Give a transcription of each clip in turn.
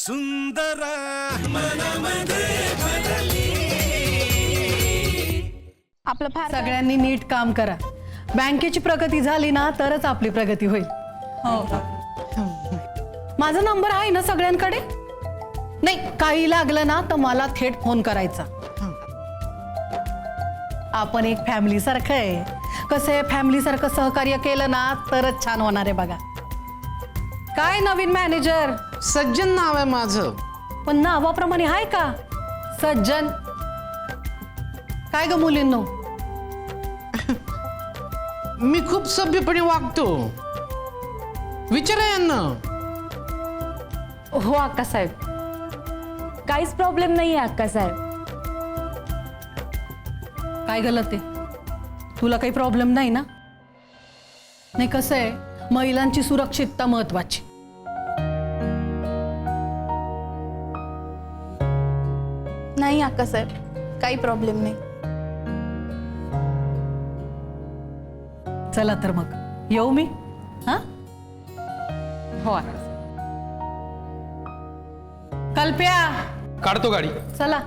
सुंदर मनामध्ये भरली। आपलं फार सगळ्यांनी नीट काम करा। बँकेची प्रगती झाली ना तरच आपली प्रगती होईल। माझा नंबर आहे ना सगळ्यांकडे? नाही, काही लागलं ना तर मला थेट फोन करायचा। आपण एक फॅमिली सारखं आहे। कसं आहे, फॅमिली सारखं सहकार्य केलं ना तरच छान होणार आहे बघा। काय नवीन मॅनेजर? सज्जन नाव आहे माझं। पण नावाप्रमाणे आहे का सज्जन? काय ग मुलींनो? मी खूप सभ्यपणे वागतो, विचारा यांना। हो अक्कासाहेब, काहीच प्रॉब्लेम नाही आहे अक्कासाहेब। काय गलत आहे? तुला काही प्रॉब्लेम नाही ना? नाही, कसं आहे, महिलांची सुरक्षितता महत्वाची। नाही अक्कासाहेब, काही प्रॉब्लेम नाही। चला तर मग येऊ मी। हा, हो कल्प्या काढतो गाडी। चला।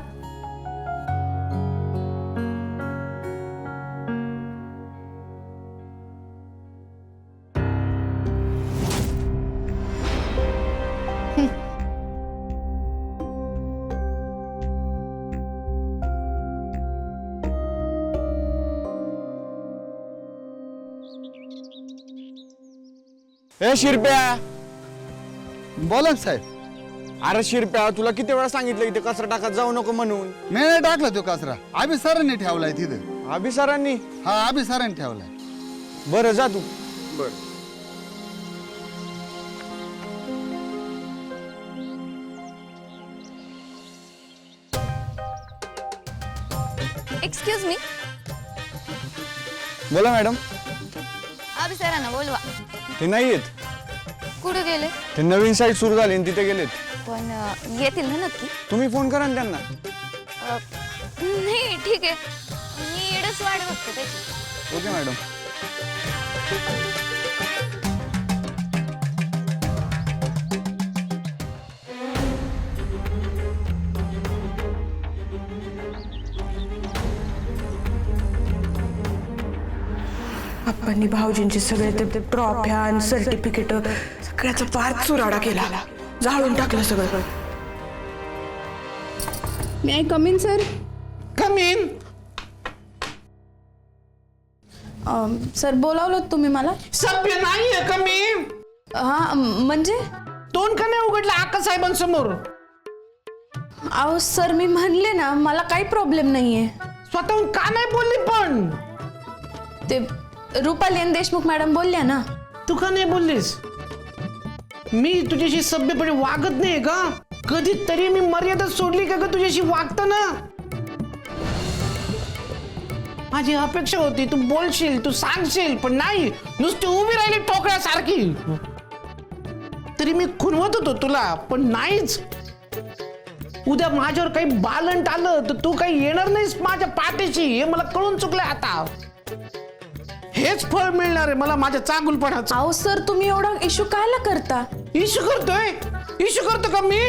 ए शिरप्या, बोला ना साहेब। अरे शिरप्या, तुला किती वेळा सांगितलं इथे कचरा टाकत जाऊ नको म्हणून? मी नाही टाकला तो कचरा, आम्ही सरांनी ठेवलाय तिथं। अभि सरांनी? हा, आम्ही सरांनी ठेवलाय। बरं जा तू। बर। एक्सक्यूज मी, बोला मॅडम। अभि सरांना बोलवा। ते नाही येत, कुठे गेले? ते नवीन साईट सुरू झाली आणि तिथे गेलेत। पण येतील ना नक्की? तुम्ही फोन करा ना त्यांना। नाही ठीक आहे, मी इडच वाट बघते त्याची। Okay madam. आप्पांनी भाऊजींचे सगळे ते ट्रॉफ्या आणि सर्टिफिकेट सगळ्याचा फार चुराडा केला, जाळून टाकलं सगळं। मी I come in sir? Come in. Sir बोलावलं तुम्ही मला? सभ्य नाहीये का मी? हा म्हणजे? तोंड का नाही उघडलं अक्कासाहेबांसमोर? अहो सर, मी म्हणले ना मला काही प्रॉब्लेम नाहीये। स्वतःहून का नाही बोलली पण? ते रुपाली आणि देशमुख मॅडम बोलल्या ना। तू का नाही बोललीस? मी तुझ्याशी सभ्यपणे वागत नाही का? कधीतरी मी मर्यादा सोडली का ग तुझ्याशी वागताना? माझी अपेक्षा होती तू बोलशील, तू सांगशील, पण नाही, नुसती उभी राहिली ठोकळ्यासारखी। तरी मी खुनवत होतो तुला, पण नाहीच। उद्या माझ्यावर काही बालंट आलं तर तू काही येणार नाहीस माझ्या पाठीशी, हे मला कळून चुकलंय आता। हेच फळ मिळणार आहे मला माझ्या चांगुलपणाचं। अहो सर, तुम्ही एवढा इश्यू कायला करता? इश्यू करतोय? इश्यू करतो का मी?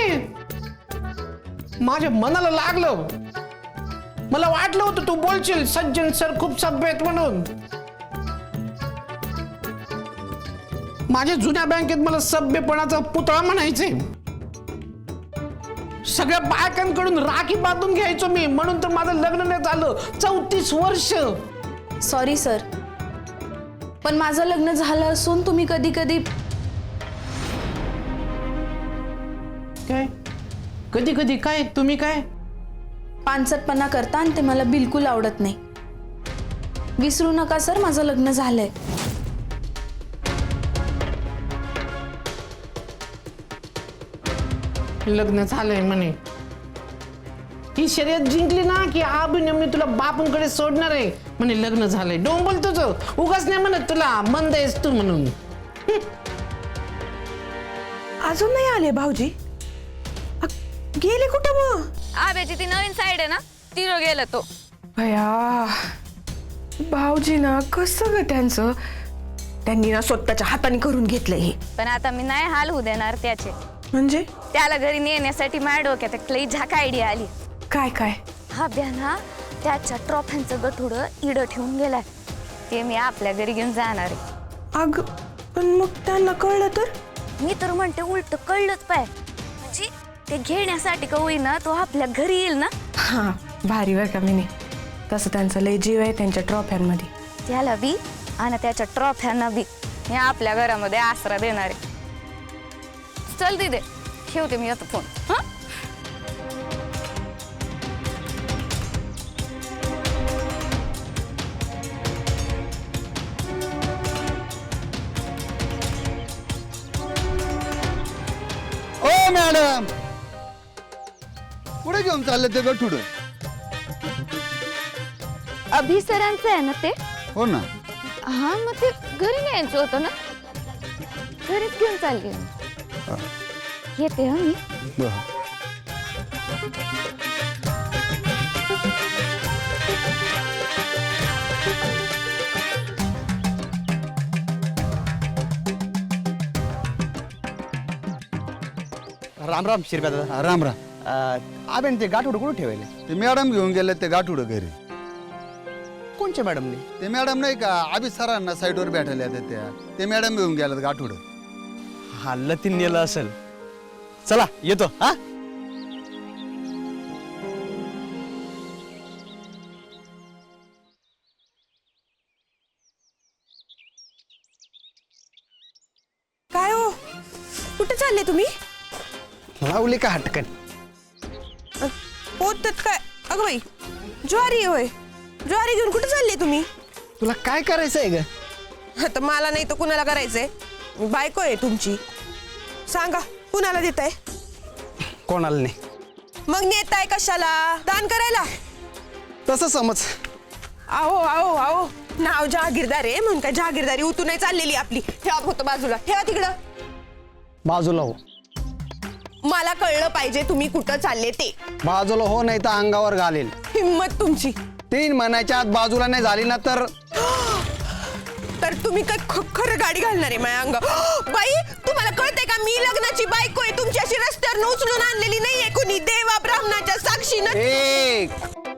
माझ्या मनाला लागलं, मला वाटलं होतं तू बोलशील सज्जन सर खूप सभ्य आहेत म्हणून। माझ्या जुन्या बँकेत मला सभ्यपणाचा पुतळा म्हणायचे। सगळ्या बायकांकडून राखी बांधून घ्यायचो मी, म्हणून तर माझं लग्न नाही झालं 34 वर्ष। सॉरी सर, पण माझं लग्न झालं असून तुम्ही कधी कधी काय कधी कधी काय तुम्ही काय पानसटपणा करता आणि ते मला बिलकुल आवडत नाही। विसरू नका सर, माझं लग्न झालंय। लग्न झालंय म्हणे? ही शर्यत जिंकली ना की अभिनय मी तुला बापूंकडे सोडणार आहे म्हणे। लग्न झालंय डोंबल तुझं, उगाच नाही म्हणत तुला मंद आहेस तू म्हणून। अजून नाही आले भाऊजी? गेले कुठं मग? आब्याची ती नवीन साईड आहे ना, तिथं गेला तो। भया, भाऊजी ना कसं ग त्यांचं? त्यांनी ना स्वतःच्या हाताने करून घेतलंय हे। पण आता मी नाही हाल होऊ देणार त्याचे। म्हणजे त्याला घरी नेण्यासाठी माझ्या डोक्यात एक लई झाक आयडिया आली. काय काय हा ना त्याच्या ट्रॉफ्यांचं गठुडं इडं ठेवून गेलाय. ते मी आपल्या घरी घेऊन जाणार आहे. अग पण मग त्यांना कळलं तर? मी तर म्हणते उलट कळलंच पाय, म्हणजे ते घेण्यासाठी का होईना तो आपल्या घरी येईल ना. हा भारी बर का मिनी. तसं त्यांचा लय जीव आहे त्यांच्या ट्रॉफ्यांमध्ये. त्याला बी आणि त्याच्या ट्रॉफ्यांना बी मी आपल्या घरामध्ये आसरा देणार आहे. चल दिदे, ठेवते मी आता फोन. हा ओ मॅडम, कुठे घेऊन चालले ते गठुड? अभिसरांचं आहे ना ते. हो ना. हा मग ते घरी न्यायचं होतं ना, घरीच घेऊन चालली मी. येते हा मी. बरं. राम राम शिरप्या दादा. हा, राम राम. आबेन ते गाठोड कुठे ठेवायले? ते मॅडम घेऊन गेले ते गाठुड घरी. कोणच्या मॅडमने? ते मॅडम नाही का आबी सरांना साईडवर भेटायला येतात त्या, ते मॅडम घेऊन गेल्यात गाठुड. हा लतीन नेलं असेल. चला येतो. हा काय हो, कुठे चालले तुम्ही? लावली का हटकन? पोतात काय? अगं बाई, ज्वारी होय. ज्वारी घेऊन कुठे चालले तुम्ही? तुला काय करायचंय ग? आता मला नाही तर कुणाला करायचंय? बायको आहे तुमची. सांगा कुणाला देताय? कोणाला नाही. मग नेताय कशाला? दान करायला? तसं समज. आओ आओ आओ, नाव जहागीरदार आहे म्हणून काय जहागीरदारी उतू नाही चाललेली आपली. ठेवा होतं बाजूला, ठेवा तिकडं. बाजूला हो. मला कळलं पाहिजे तुम्ही कुठं चालले ते. बाजूला हो, नाही तर अंगावर घालेल. हिम्मत तुमची. 3 महिन्याच्या आत बाजूला नाही झाली ना तर तर तुम्ही काय खरं गाडी घालणार आहे माझ्या अंग? बाई तुम्हाला कळतंय का मी लग्नाची बायको आहे तुमची, अशी रस्त्यावर उचलून आणलेली नाहीये कुणी देवा ब्राह्मणाच्या साक्षीनं. 1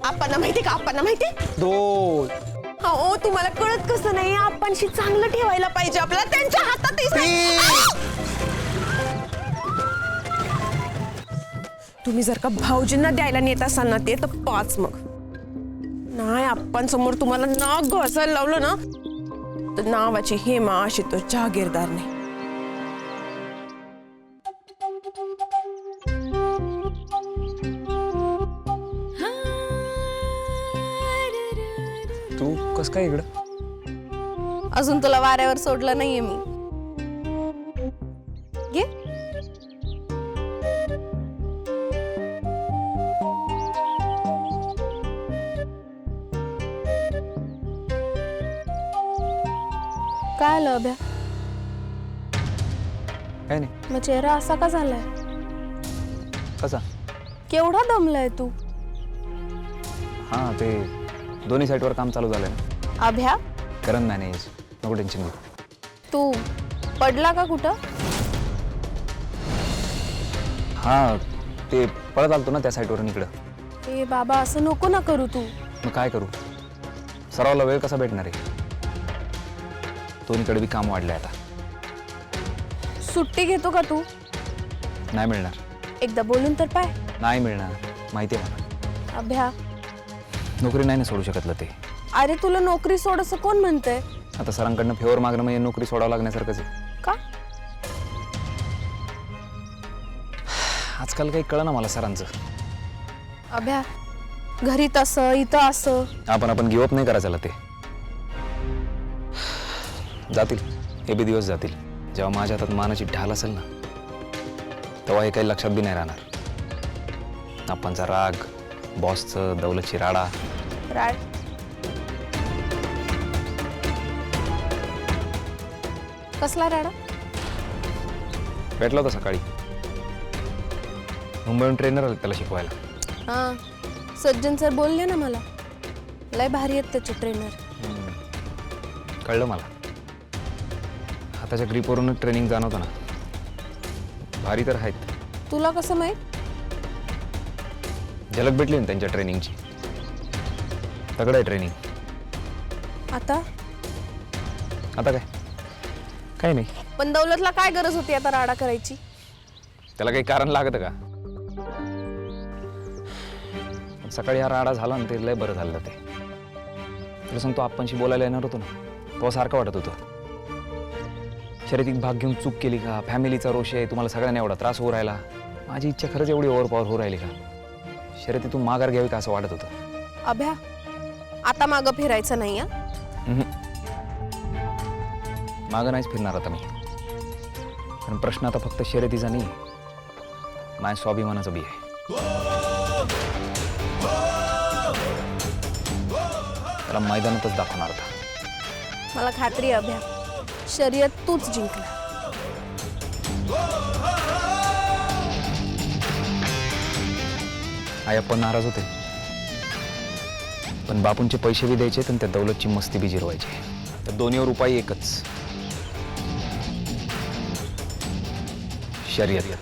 आपणा माहिती का? आपणा माहिती? 2 हो तुम्हाला कळत कसं नाही? आपणशी चांगलं ठेवायला पाहिजे आपल्याला त्यांच्या हातात. तुम्ही जर का भाऊजींना द्यायला नेत असाल ना ते तर 5 मग नाही. आपण समोर तुम्हाला नाक घोसायला लावलं ना तर नावाची हेमा अशी तो जहागीरदार नाही. तू कस काय इकडं? अजून तुला वाऱ्यावर सोडलं नाहीये मी. घे. काय आलं अभ्या? काय नाही. मग चेहरा असा का झालाय? कसा? केवढा दमलाय तू? हां, ते दोन्ही साईडवर काम चालू झालंय ना. अभ्या करण मॅनेज, नको टेन्शन घेऊ. तू पडला का कुठं? हां, ते पळत आलतो ना त्या साईडवरून इकडं. ए बाबा, असं नको ना करू तू. मग काय करू? सरावला वेळ कसा भेटणार आहे? दोन्हीकडे बी काम वाढलंय आता. सुट्टी घेतो का तू? नाही मिळणार. एकदा बोलून तर पाय. नाही मिळणार, माहिती आहे मला. अभ्या, नोकरी नाही ना सोडू शकतलं ते. अरे तुला नोकरी सोड असं कोण म्हणतंय? आता सरांकडनं फेवर मागणं म्हणजे नोकरी सोडावं लागण्यासारखंच आहे. का? आजकाल काही कळलं ना मला सरांचं. अभ्या, घरी तसं इथं असं. आपण गिवअप नाही करायचं ते. जातील हे बी दिवस जातील. जेव्हा माझ्या हातात मानाची ढाल असेल ना तेव्हा हे काही लक्षात बी नाही राहणार. आपणचा राग, बॉसचं दौलतची राडा. राड कसला राडा? भेटला होता सकाळी. मुंबईहून ट्रेनर आले त्याला शिकवायला. हां, सज्जन सर बोलले ना मला. लय भारी आहेत त्याचे ट्रेनर. कळलं मला. हाताच्या ग्रीपवरूनच ट्रेनिंग जाणवतं ना. भारी तर आहेत तुला कसं माहित? झलक भेटली ना त्यांच्या ट्रेनिंगची. तगडं आहे ट्रेनिंग. आता आता काय काही नाही. पण दौलतला काय गरज होती आता राडा करायची? त्याला काही कारण लागतं का? पण सकाळी हा राडा झाला ना ते लय बरं झालं. ते तुला सांगतो आपणशी बोलायला येणार होतो ना तेव्हा सारखं वाटत होतं. शर्यतीत भाग घेऊन चूक केली का? फॅमिलीचा रोष आहे, तुम्हाला सगळ्यांना एवढा त्रास होऊ राहिला. माझी इच्छा खरंच एवढी ओव्हरपॉवर होऊ राहिली का? शर्यतीतून माघार घ्यावी का असं वाटत होतं. अभ्या, आता मागं फिरायचं नाही. मागं नाहीच फिरणार आता मी. पण प्रश्न आता फक्त शर्यतीचा नाही, माझ्या स्वाभिमानाचा बी आहे. त्याला मैदानातच दाखवणार आता. मला खात्री आहे अभ्या, शर्यत तूच जिंकणार. आई आपण नाराज होते, पण बापूंचे पैसे बी द्यायचे आणि त्या दौलतची मस्ती बी जिरवायची. तर दोन्हीवर उपाय एकच, शर्यत.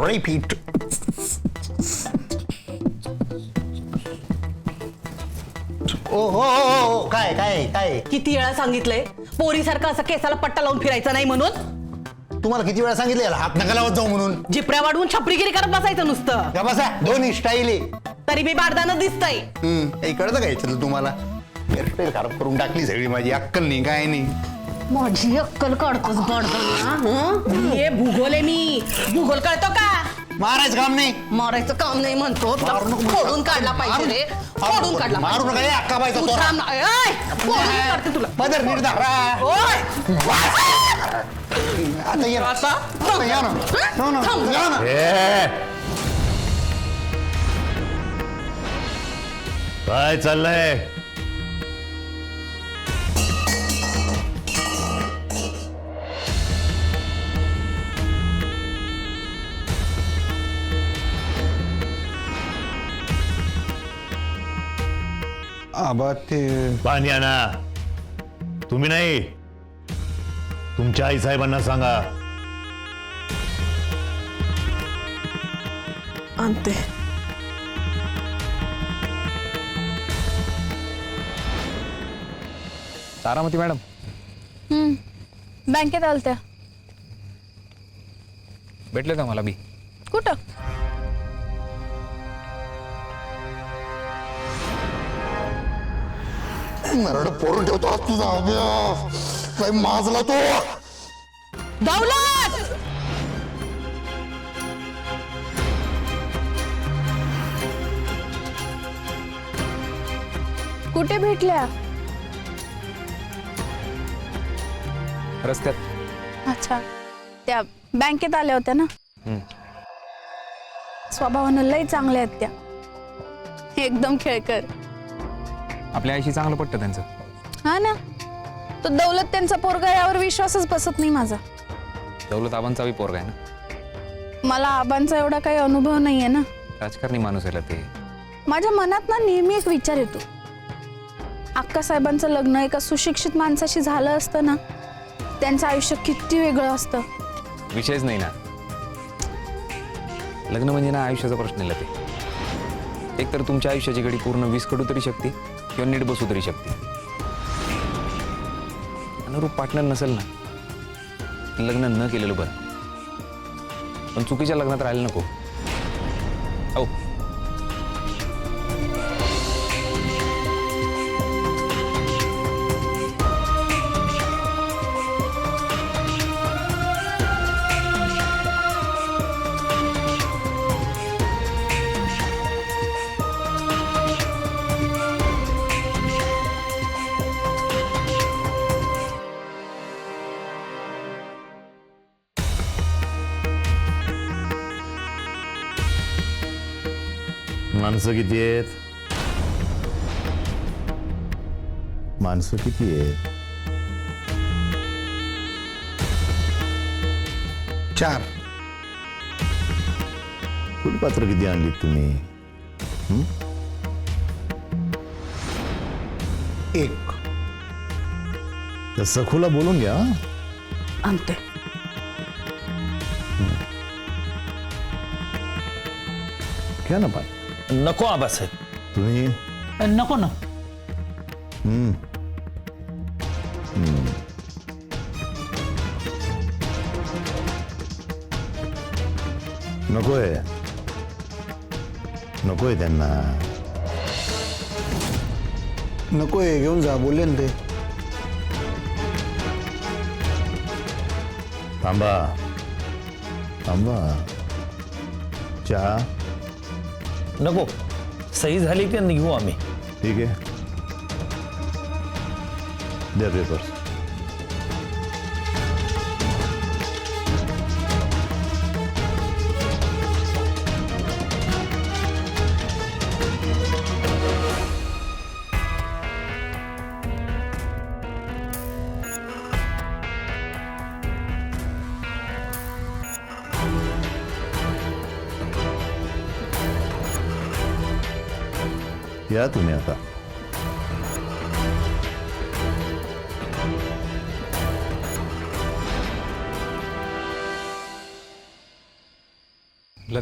Repeat. ओ काय काय काय किती वेळा सांगितलंय पोरीसारखं असं केसाला पट्टा लावून फिरायचं नाही म्हणून? तुम्हाला किती वेळा सांगितलं याला हात नका लावत जाऊ म्हणून? जिपऱ्या वाढवून छपरीगिरी करत बसायचं नुसतं. का बसा, दोन्ही स्टाईल आहे. तरी मी बारदानं दिसतंय. काही कळतं का याच्यातलं तुम्हाला? हेअरस्टाईल खराब करून टाकली सगळी माझी. अक्कल नाही काय नाही. माझी अक्कल काढतोस बारदाना? हे भूगोल आहे मी. भूगोल कळतो का? मारायचं काम नाही. मारायचं काम नाही म्हणतो. मारू नको. फोडून काढला पाहिजे रे. फोडून काढला मारू नका. अक्का बायचा तू थांब ना. ऐ, फोडून काढते तुला. पदर नीट धरा. ओय! आता ये ना. आता या ना. हो ना. थांब. या ना. काय चाललंय? आबा ते पाणी आणा. तुम्ही नाही, तुमच्या आई साहेबांना सांगा. आणते. तारामती मॅडम, बँकेत आलत्या. भेटले का मला बी? कुठं? नरड पोरून ठेवतो आज तुझा अभ्या. काय माजला तो. दौलत! कुठे भेटल्या? रस्त्यात. अच्छा, त्या बँकेत आल्या होत्या ना. स्वभावानं लय चांगल्या आहेत त्या. एकदम खेळकर. आपल्या आईशी चांगलं पटतं त्यांचं. हा ना, तो दौलत त्यांचा पोरगा यावर विश्वासच बसत नाही माझा. दौलत आबांचा बी पोरगा आहे ना. मला आबांचा एवढा काही अनुभव नाहीये ना. राजकारणी माणूस आहे ते. माझ्या मनात ना नेहमी एक विचार येतो, अक्कासाहेबांचं लग्न एका सुशिक्षित माणसाशी झालं असतं ना, त्यांचं आयुष्य किती वेगळं असतं. विषयच नाही ना. लग्न म्हणजे ना आयुष्याचा प्रश्न आहे ते. एक तर तुमच्या आयुष्याची घडी पूर्ण विस्कटू तरी शकते किंवा नीट बसू तरी शकते. अनुरूप पार्टनर नसेल ना, लग्न न केलेलं बरं. पण चुकीच्या लग्नात राहायला नको. हो, माणसं किती आहेत? माणसं किती आहेत? 4. फुलपात्र किती आणलीत तुम्ही? 1. तर सखूला बोलून घ्या. आणते. घ्या ना पाणी. नको आबासाहेब. तुम्ही नको ना. नकोय. नकोय त्यांना. नकोय, घेऊन जा, बोलले ना ते. थांबा थांबा. चहा. नको. सही झाली की निघू आम्ही. ठीक आहे, द्या पेपर्स. या तुम्ही आता.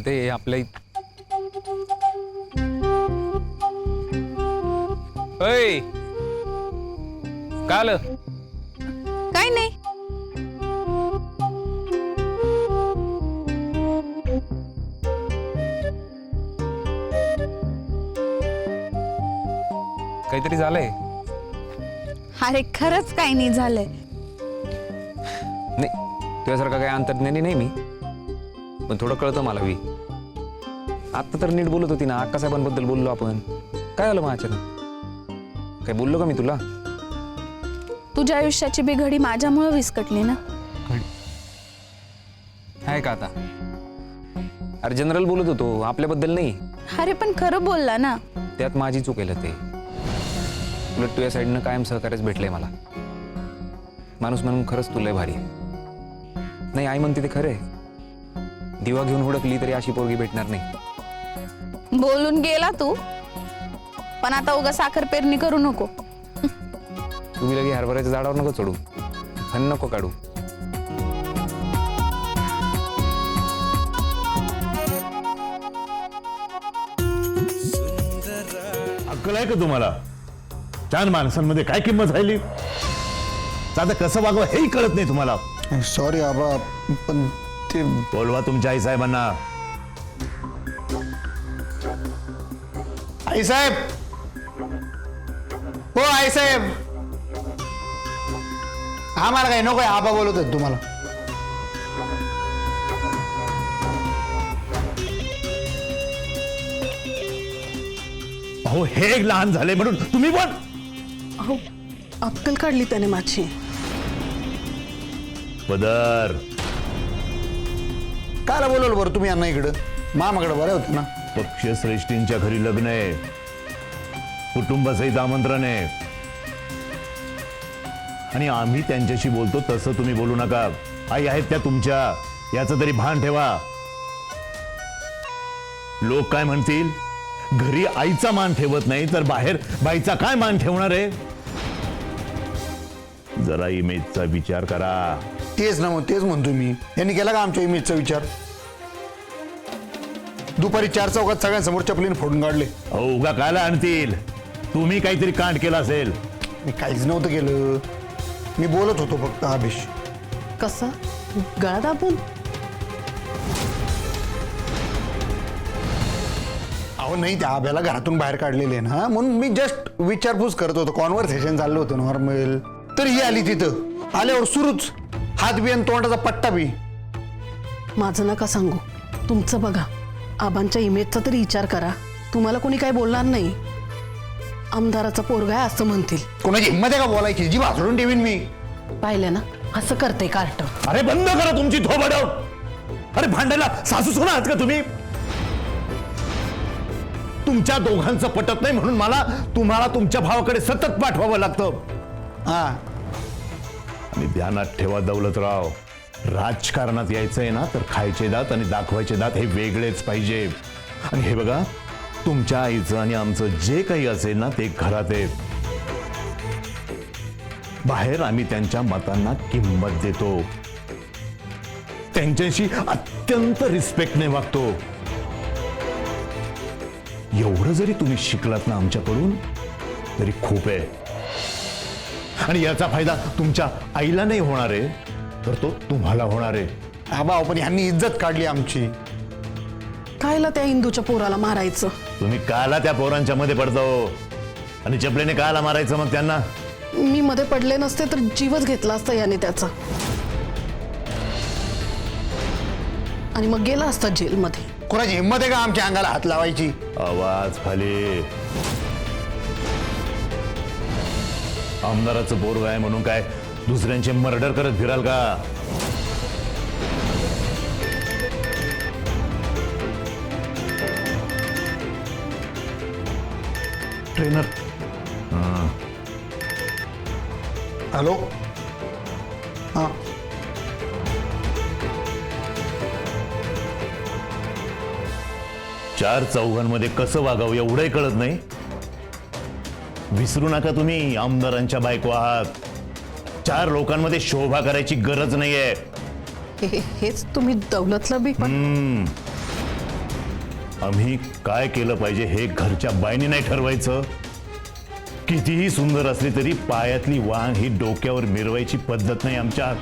ते आपल्या काल काय नाही. काहीतरी झालंय. अरे खरंच काही नाही झालंय. नाही, तुझ्यासारखा काही अंतर्ज्ञानी नाही मी, पण थोडं कळतं मला बी. आत्ता तर नीट बोलत होती ना, अक्कासाहेबांबद्दल बोललो आपण. काय झालं मग अचानक? काय बोललो का मी तुला? तुझ्या आयुष्याची बिघडी माझ्यामुळे विस्कटली ना. आहे का आता? अरे जनरल बोलत होतो, आपल्याबद्दल नाही. अरे पण खरं बोलला ना. त्यात माझी चूक आहे ते. उलट तुझ्या साईडनं कायम सहकार्यच भेटलंय मला. माणूस म्हणून खरंच तुला भारी आहे. नाही, आई म्हणते ते खरंय. दिवा घेऊन हुडकली तरी अशी पोरगी भेटणार नाही. बोलून गेला तू, पण आता उगा साखर पेरणी करू नको. तुम्ही लगे हरभऱ्याच्या झाडावर नको चढू, फन नको काढू. अक्कल आहे का तुम्हाला? चार माणसांमध्ये काय किंमत राहिली? आता कसं वागवा हेही कळत नाही तुम्हाला. सॉरी आबा, पण ते बोलवा तुमच्या आई साहेबांना. आई साहेब, हो आई साहेब. आम्हाला काही नकोय, आबा बोलत आहेत तुम्हाला. अहो हे एक लहान झाले म्हणून तुम्ही पण. अहो अक्कल काढली त्याने माझी. पदर. कायला बोलवलं बरं तुम्ही यांना इकडं? मामाकडे बरे होते ना. पक्षश्रेष्ठींच्या घरी लग्न आहे, कुटुंबासहित आमंत्रण आहे, आणि आम्ही त्यांच्याशी बोलतो तसं तुम्ही बोलू नका. आई आहेत त्या तुमच्या, याचं तरी भान ठेवा. लोक काय म्हणतील? घरी आईचा मान ठेवत नाही तर बाहेर बाईचा काय मान ठेवणार आहे? जरा इमेजचा विचार करा. तेच ना, मग तेच म्हणतो मी. यांनी केला का आमच्या इमेजचा विचार? दुपारी 4 चौकात सगळ्यांसमोर चपलीने फोडून काढले. अहो उगा कायला आणतील? तुम्ही काहीतरी कांड केला असेल. मी काहीच नव्हतं केलं, मी बोलत होतो फक्त. आभेश कसं गळा दाबून? अहो नाही, त्या आभ्याला घरातून बाहेर काढलेले ना, म्हणून मी जस्ट विचारपूस करत होतो. कॉन्व्हर्सेशन चाललं होतं नॉर्मल. तर ही आली तिथं. आल्यावर सुरूच हात बी आणि तोंडाचा पट्टा बी. माझं नका सांगू, तुमचं बघा. आबांच्या इमेजचा तरी विचार करा. तुम्हाला कोणी काय बोलणार नाही. आमदाराचा पोरगा आहे असं म्हणतील. कोणाची हिंमत आहे का बोलायची? जी भासडून ठेवीन मी. पाहिलं ना असं करते कार्ट. अरे बंद करा तुमची थोबड. अरे भांडायला सासू सोना आहात का तुम्ही? तुमच्या दोघांचं पटत नाही म्हणून मला तुम्हाला तुमच्या भावाकडे सतत पाठवावं लागतं. हा, आणि ध्यानात ठेवा दौलतराव, राजकारणात यायचंय ना तर खायचे दात आणि दाखवायचे दात हे वेगळेच पाहिजे. आणि हे बघा, तुमच्या आईचं आणि आमचं जे काही असेल ना ते घरात आहे. बाहेर आम्ही त्यांच्या मतांना किंमत देतो, त्यांच्याशी अत्यंत रिस्पेक्टने वागतो. एवढं जरी तुम्ही शिकलात ना आमच्याकडून तरी खूप आहे. आणि याचा फायदा तुमच्या आईला नाही होणार आहे, तर तो तुम्हाला होणार आहे. आबा पण ह्यांनी इज्जत काढली आमची. कायला त्या इंदूच्या पोराला मारायचं? तुम्ही काला त्या पोरांच्या मध्ये पडतो आणि चपलेने काला मारायचं मग त्यांना? मी मध्ये पडले नसते तर जीवच घेतला असता याने त्याचा, आणि मग गेला असता जेलमध्ये. कोणाची हिंमत आहे का आमच्या अंगाला हात लावायची? आवाज खाली. आमदाराचं पोरग आहे म्हणून काय दुसऱ्यांचे मर्डर करत फिराल का? ट्रेनर. हॅलो. हां. चार चौघांमध्ये कसं वागावं एवढंही कळत नाही? विसरू नका तुम्ही आमदारांच्या बायको आहात. चार लोकांमध्ये शोभा करायची गरज नाहीये. हेच तुम्ही दौलतला बी पण आम्ही काय केलं पाहिजे हे घरच्या बाईने नाही ठरवायचं. कितीही सुंदर असली तरी पायातली वांग ही डोक्यावर मिरवायची पद्धत नाही आमच्यात.